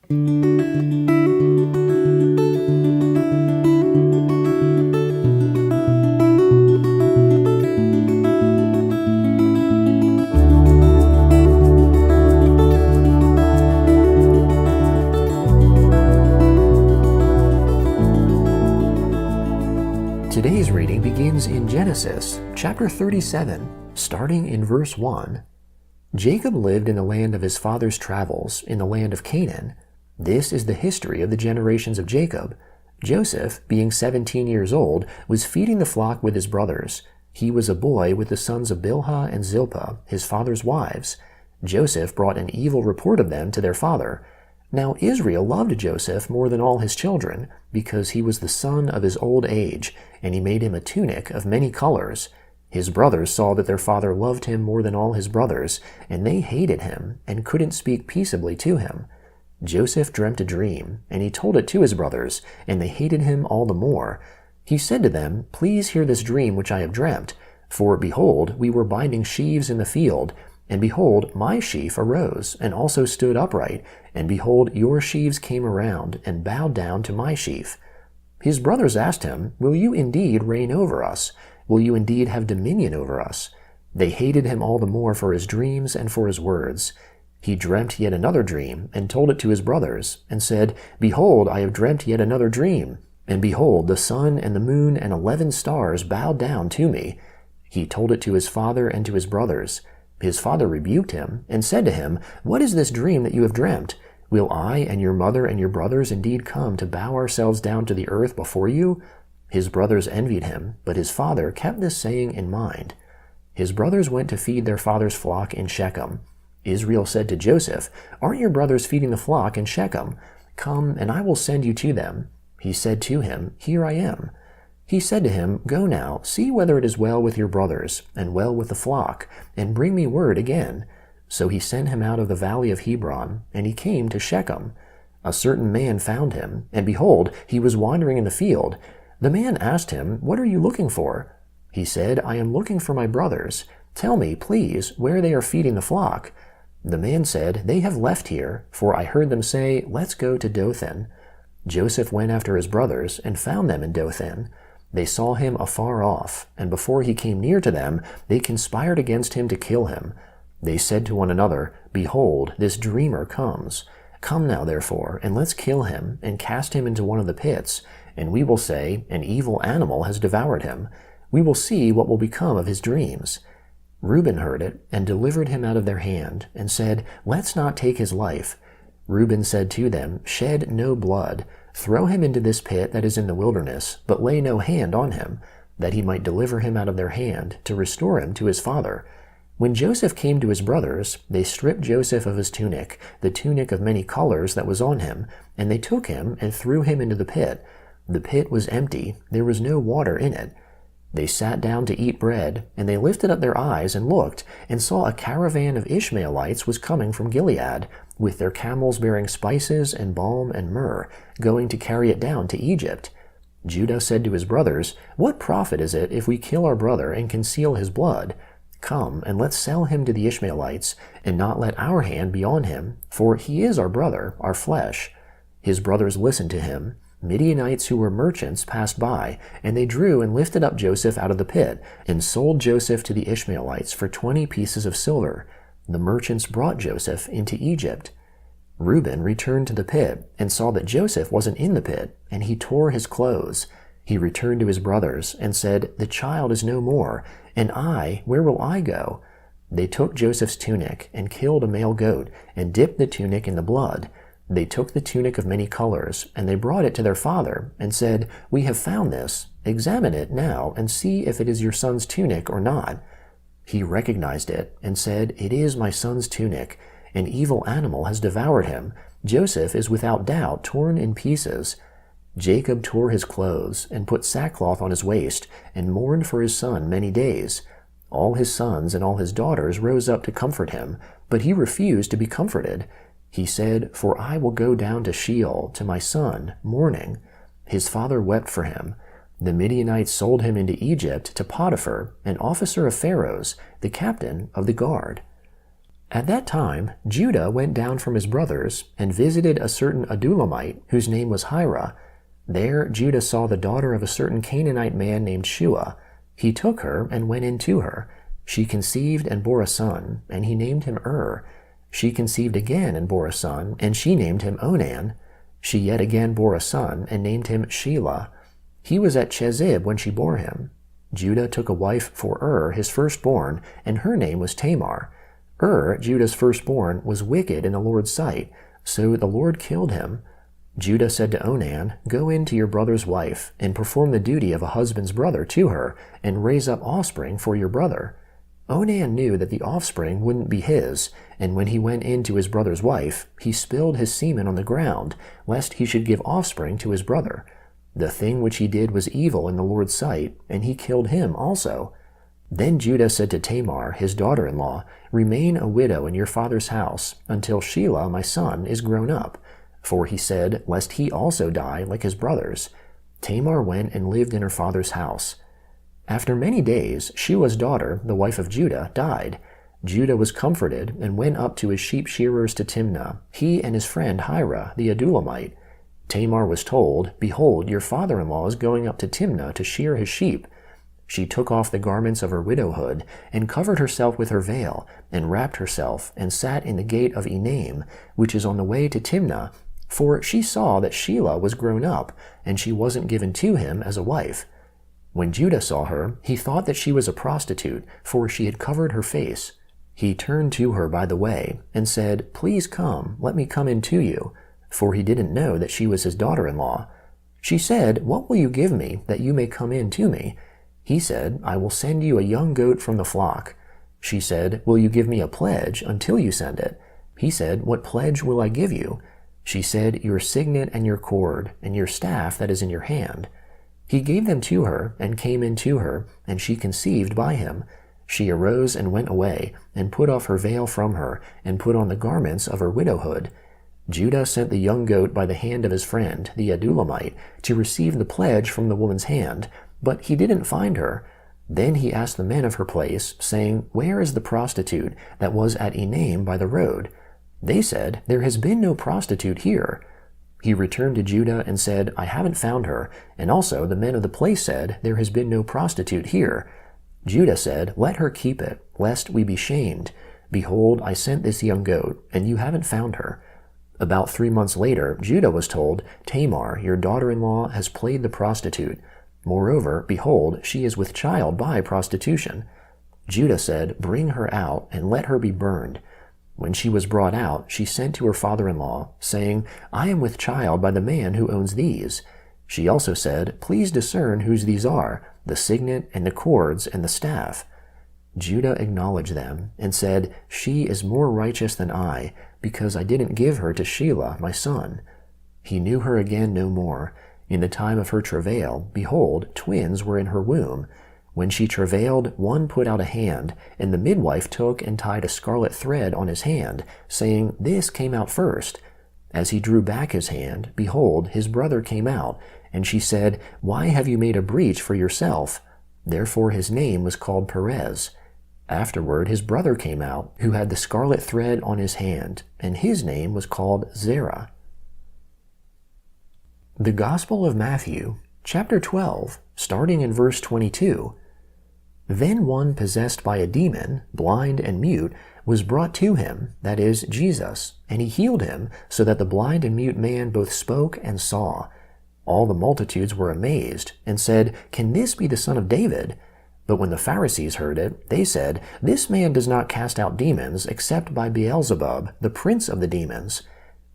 Today's reading begins in Genesis, chapter 37, starting in verse 1. Jacob lived in the land of his father's travels, in the land of Canaan. This is the history of the generations of Jacob. Joseph, being 17 years old, was feeding the flock with his brothers. He was a boy with the sons of Bilhah and Zilpah, his father's wives. Joseph brought an evil report of them to their father. Now Israel loved Joseph more than all his children, because he was the son of his old age, and he made him a tunic of many colors. His brothers saw that their father loved him more than all his brothers, and they hated him, and couldn't speak peaceably to him. Joseph dreamt a dream, and he told it to his brothers, and they hated him all the more. He said to them, "Please hear this dream which I have dreamt. For, behold, we were binding sheaves in the field, and behold, my sheaf arose, and also stood upright, and behold, your sheaves came around, and bowed down to my sheaf." His brothers asked him, "Will you indeed reign over us? Will you indeed have dominion over us?" They hated him all the more for his dreams and for his words. He dreamt yet another dream, and told it to his brothers, and said, "Behold, I have dreamt yet another dream. And behold, the sun and the moon and 11 stars bowed down to me." He told it to his father and to his brothers. His father rebuked him, and said to him, "What is this dream that you have dreamt? Will I and your mother and your brothers indeed come to bow ourselves down to the earth before you?" His brothers envied him, but his father kept this saying in mind. His brothers went to feed their father's flock in Shechem. Israel said to Joseph, "Aren't your brothers feeding the flock in Shechem? Come, and I will send you to them." He said to him, "Here I am." He said to him, "Go now, see whether it is well with your brothers, and well with the flock, and bring me word again." So he sent him out of the valley of Hebron, and he came to Shechem. A certain man found him, and behold, he was wandering in the field. The man asked him, "What are you looking for?" He said, "I am looking for my brothers. Tell me, please, where they are feeding the flock." The man said, "They have left here, for I heard them say, 'Let's go to Dothan.'" Joseph went after his brothers, and found them in Dothan. They saw him afar off, and before he came near to them, they conspired against him to kill him. They said to one another, "Behold, this dreamer comes. Come now, therefore, and let's kill him, and cast him into one of the pits, and we will say, 'An evil animal has devoured him.' We will see what will become of his dreams." Reuben heard it, and delivered him out of their hand, and said, "Let's not take his life." Reuben said to them, "Shed no blood. Throw him into this pit that is in the wilderness, but lay no hand on him, that he might deliver him out of their hand, to restore him to his father." When Joseph came to his brothers, they stripped Joseph of his tunic, the tunic of many colors that was on him, and they took him and threw him into the pit. The pit was empty, there was no water in it. They sat down to eat bread, and they lifted up their eyes and looked, and saw a caravan of Ishmaelites was coming from Gilead, with their camels bearing spices and balm and myrrh, going to carry it down to Egypt. Judah said to his brothers, "What profit is it if we kill our brother and conceal his blood? Come, and let's sell him to the Ishmaelites, and not let our hand be on him, for he is our brother, our flesh." His brothers listened to him. Midianites who were merchants passed by, and they drew and lifted up Joseph out of the pit, and sold Joseph to the Ishmaelites for 20 pieces of silver. The merchants brought Joseph into Egypt. Reuben returned to the pit, and saw that Joseph wasn't in the pit, and he tore his clothes. He returned to his brothers, and said, "The child is no more, and I, where will I go?" They took Joseph's tunic, and killed a male goat, and dipped the tunic in the blood. They took the tunic of many colors, and they brought it to their father, and said, "We have found this. Examine it now, and see if it is your son's tunic or not." He recognized it, and said, "It is my son's tunic. An evil animal has devoured him. Joseph is without doubt torn in pieces." Jacob tore his clothes, and put sackcloth on his waist, and mourned for his son many days. All his sons and all his daughters rose up to comfort him, but he refused to be comforted. He said, "For I will go down to Sheol to my son, mourning." His father wept for him. The Midianites sold him into Egypt to Potiphar, an officer of Pharaoh's, the captain of the guard. At that time, Judah went down from his brothers and visited a certain Adullamite whose name was Hira. There Judah saw the daughter of a certain Canaanite man named Shua. He took her and went in to her. She conceived and bore a son, and he named him She conceived again and bore a son, and she named him Onan. She yet again bore a son, and named him Shelah. He was at Chezib when she bore him. Judah took a wife for his firstborn, and her name was Tamar. Judah's firstborn, was wicked in the Lord's sight, so the Lord killed him. Judah said to Onan, "Go in to your brother's wife, and perform the duty of a husband's brother to her, and raise up offspring for your brother." Onan knew that the offspring wouldn't be his, and when he went in to his brother's wife, he spilled his semen on the ground, lest he should give offspring to his brother. The thing which he did was evil in the Lord's sight, and he killed him also. Then Judah said to Tamar, his daughter-in-law, "Remain a widow in your father's house, until Shelah my son is grown up." For he said, lest he also die like his brothers. Tamar went and lived in her father's house. After many days, Shua's daughter, the wife of Judah, died. Judah was comforted and went up to his sheep shearers to Timnah, he and his friend Hira, the Adullamite. Tamar was told, "Behold, your father-in-law is going up to Timnah to shear his sheep." She took off the garments of her widowhood, and covered herself with her veil, and wrapped herself, and sat in the gate of Enaim, which is on the way to Timnah, for she saw that Shelah was grown up, and she wasn't given to him as a wife. When Judah saw her, he thought that she was a prostitute, for she had covered her face. He turned to her by the way, and said, "Please come, let me come in to you," for he didn't know that she was his daughter-in-law. She said, "What will you give me, that you may come in to me?" He said, "I will send you a young goat from the flock." She said, "Will you give me a pledge until you send it?" He said, "What pledge will I give you?" She said, "Your signet and your cord, and your staff that is in your hand." He gave them to her, and came in to her, and she conceived by him. She arose and went away, and put off her veil from her, and put on the garments of her widowhood. Judah sent the young goat by the hand of his friend, the Adullamite, to receive the pledge from the woman's hand, but he didn't find her. Then he asked the men of her place, saying, "Where is the prostitute that was at Enaim by the road?" They said, "There has been no prostitute here." He returned to Judah and said, "I haven't found her." And also the men of the place said, "There has been no prostitute here." Judah said, "Let her keep it, lest we be shamed. Behold, I sent this young goat, and you haven't found her." About 3 months later, Judah was told, "Tamar, your daughter-in-law, has played the prostitute. Moreover, behold, she is with child by prostitution." Judah said, "Bring her out, and let her be burned." When she was brought out, she sent to her father-in-law, saying, "I am with child by the man who owns these." She also said, "Please discern whose these are, the signet and the cords and the staff." Judah acknowledged them, and said, "She is more righteous than I, because I didn't give her to Shelah my son." He knew her again no more. In the time of her travail, behold, twins were in her womb. When she travailed, one put out a hand, and the midwife took and tied a scarlet thread on his hand, saying, "This came out first." As he drew back his hand, behold, his brother came out, and she said, "Why have you made a breach for yourself?" Therefore his name was called Perez. Afterward his brother came out, who had the scarlet thread on his hand, and his name was called Zerah. The Gospel of Matthew, chapter 12, starting in verse 22. Then one possessed by a demon, blind and mute, was brought to him, that is, Jesus, and he healed him, so that the blind and mute man both spoke and saw. All the multitudes were amazed, and said, "Can this be the son of David?" But when the Pharisees heard it, they said, "This man does not cast out demons, except by Beelzebub, the prince of the demons."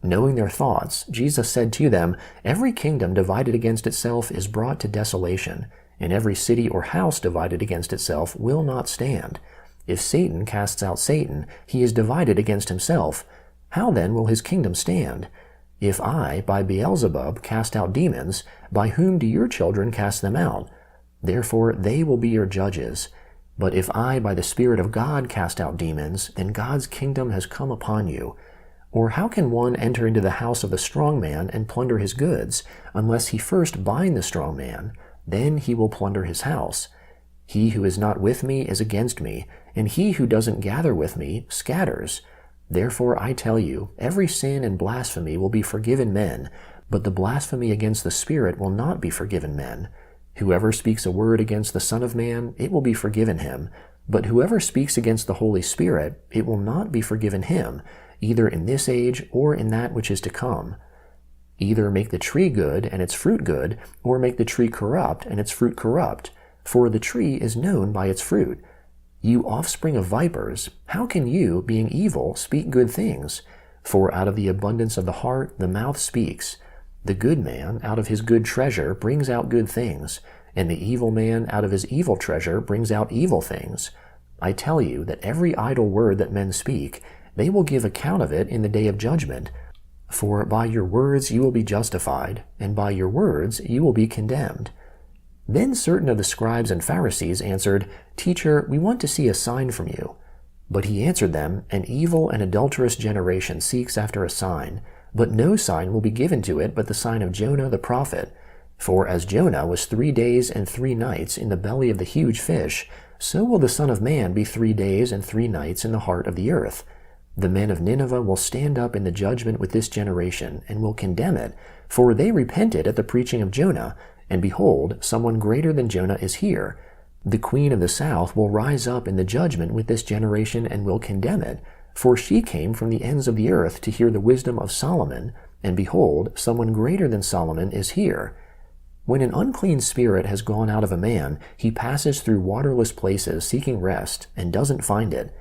Knowing their thoughts, Jesus said to them, "Every kingdom divided against itself is brought to desolation, and every city or house divided against itself will not stand. If Satan casts out Satan, he is divided against himself. How then will his kingdom stand? If I, by Beelzebub, cast out demons, by whom do your children cast them out? Therefore they will be your judges. But if I, by the Spirit of God, cast out demons, then God's kingdom has come upon you. Or how can one enter into the house of the strong man and plunder his goods, unless he first bind the strong man? Then he will plunder his house. He who is not with me is against me, and he who doesn't gather with me scatters. Therefore I tell you, every sin and blasphemy will be forgiven men, but the blasphemy against the Spirit will not be forgiven men. Whoever speaks a word against the Son of Man, it will be forgiven him. But whoever speaks against the Holy Spirit, it will not be forgiven him, either in this age or in that which is to come. Either make the tree good and its fruit good, or make the tree corrupt and its fruit corrupt, for the tree is known by its fruit. You offspring of vipers, how can you, being evil, speak good things? For out of the abundance of the heart the mouth speaks. The good man out of his good treasure brings out good things, and the evil man out of his evil treasure brings out evil things. I tell you that every idle word that men speak, they will give account of it in the day of judgment. For by your words you will be justified, and by your words you will be condemned. Then certain of the scribes and Pharisees answered, Teacher, we want to see a sign from you. But he answered them, An evil and adulterous generation seeks after a sign, but no sign will be given to it but the sign of Jonah the prophet. For as Jonah was 3 days and 3 nights in the belly of the huge fish, so will the Son of Man be 3 days and 3 nights in the heart of the earth. The men of Nineveh will stand up in the judgment with this generation, and will condemn it, for they repented at the preaching of Jonah, and behold, someone greater than Jonah is here. The queen of the south will rise up in the judgment with this generation, and will condemn it, for she came from the ends of the earth to hear the wisdom of Solomon, and behold, someone greater than Solomon is here. When an unclean spirit has gone out of a man, he passes through waterless places seeking rest, and doesn't find it.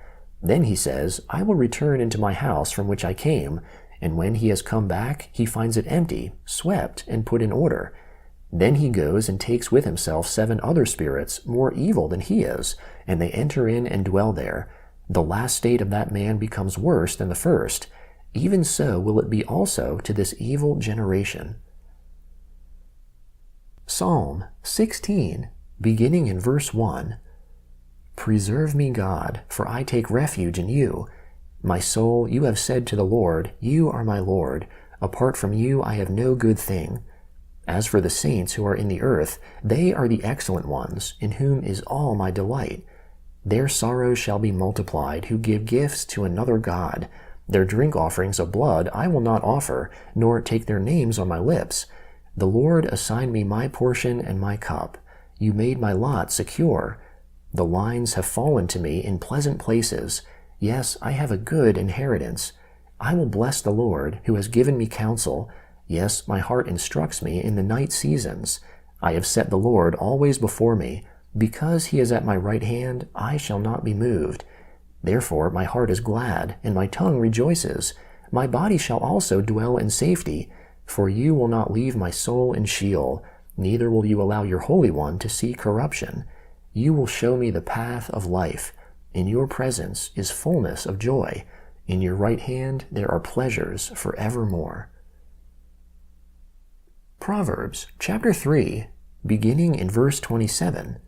Then he says, I will return into my house from which I came, and when he has come back, he finds it empty, swept, and put in order. Then he goes and takes with himself 7 other spirits, more evil than he is, and they enter in and dwell there. The last state of that man becomes worse than the first. Even so will it be also to this evil generation. Psalm 16, beginning in verse 1. Preserve me, God, for I take refuge in you. My soul, you have said to the Lord, You are my Lord. Apart from you I have no good thing. As for the saints who are in the earth, they are the excellent ones, in whom is all my delight. Their sorrows shall be multiplied, who give gifts to another God. Their drink offerings of blood I will not offer, nor take their names on my lips. The Lord assigned me my portion and my cup. You made my lot secure. The lines have fallen to me in pleasant places. Yes, I have a good inheritance. I will bless the Lord, who has given me counsel. Yes, my heart instructs me in the night seasons. I have set the Lord always before me. Because he is at my right hand, I shall not be moved. Therefore my heart is glad, and my tongue rejoices. My body shall also dwell in safety. For you will not leave my soul in Sheol, neither will you allow your Holy One to see corruption. You will show me the path of life. In your presence is fullness of joy. In your right hand there are pleasures forevermore. Proverbs chapter 3, beginning in verse 27.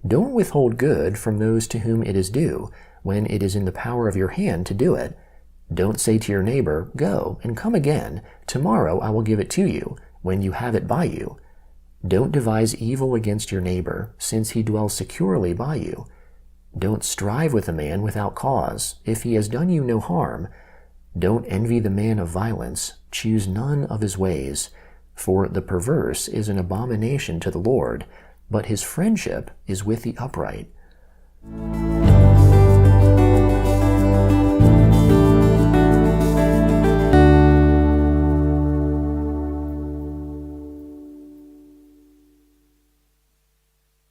Don't withhold good from those to whom it is due, when it is in the power of your hand to do it. Don't say to your neighbor, Go and come again. Tomorrow I will give it to you, when you have it by you. Don't devise evil against your neighbor, since he dwells securely by you. Don't strive with a man without cause, if he has done you no harm. Don't envy the man of violence. Choose none of his ways. For the perverse is an abomination to the Lord, but his friendship is with the upright.